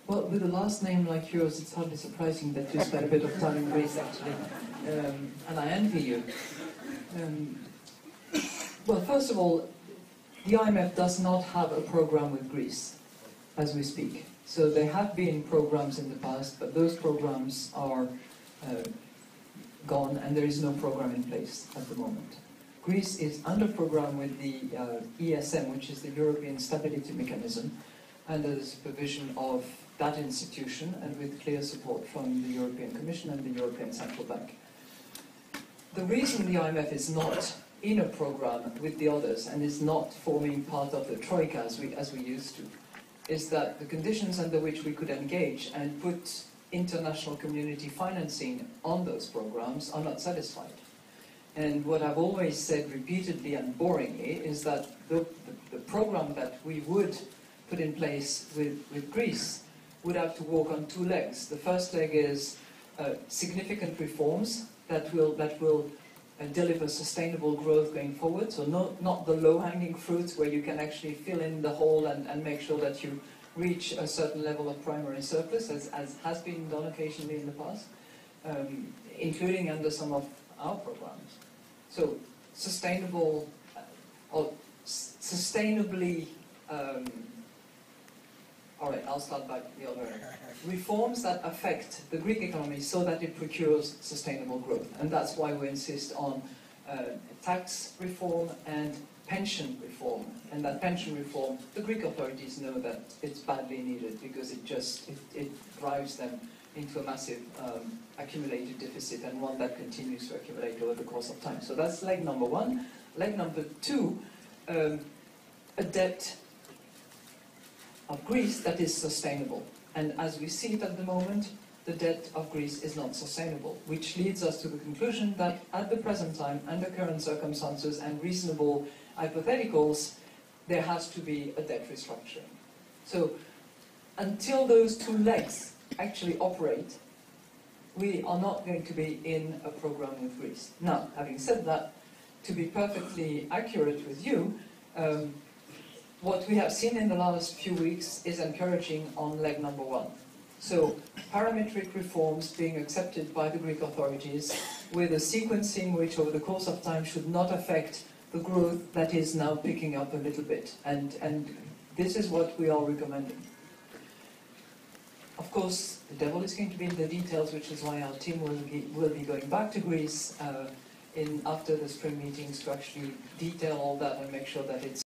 Well, with a last name like yours, it's hardly surprising that you spent a bit of time in Greece, actually. And I envy you. Well, first of all, the IMF does not have a program with Greece as we speak. So there have been programs in the past, but those programs are gone, and there is no program in place at the moment. Greece is under program with the ESM, which is the European Stability Mechanism, under the supervision of that institution and with clear support from the European Commission and the European Central Bank. The reason the IMF is not in a program with the others and is not forming part of the Troika as we used to, is that the conditions under which we could engage and put international community financing on those programs are not satisfied. And what I've always said repeatedly and boringly is that the program that we would put in place with Greece would have to walk on two legs. The first leg is significant reforms that will deliver sustainable growth going forward, so not the low-hanging fruits where you can actually fill in the hole and make sure that you reach a certain level of primary surplus, as has been done occasionally in the past, including under some of our programs. So sustainable, or sustainably, all right, I'll start back the other way. Reforms that affect the Greek economy so that it procures sustainable growth. And that's why we insist on tax reform and pension reform. And that pension reform, the Greek authorities know that it's badly needed because it drives them into a massive accumulated deficit, and one that continues to accumulate over the course of time. So that's leg number one. Leg number two, a debt of Greece that is sustainable. And as we see it at the moment, the debt of Greece is not sustainable, which leads us to the conclusion that at the present time, under current circumstances and reasonable hypotheticals, there has to be a debt restructuring. So until those two legs actually operate, we are not going to be in a program with Greece. Now, having said that, to be perfectly accurate with you, what we have seen in the last few weeks is encouraging on leg number one. So, parametric reforms being accepted by the Greek authorities with a sequencing which over the course of time should not affect the growth that is now picking up a little bit. And this is what we are recommending. Of course, the devil is going to be in the details, which is why our team will be going back to Greece after the spring meetings to actually detail all that and make sure that it's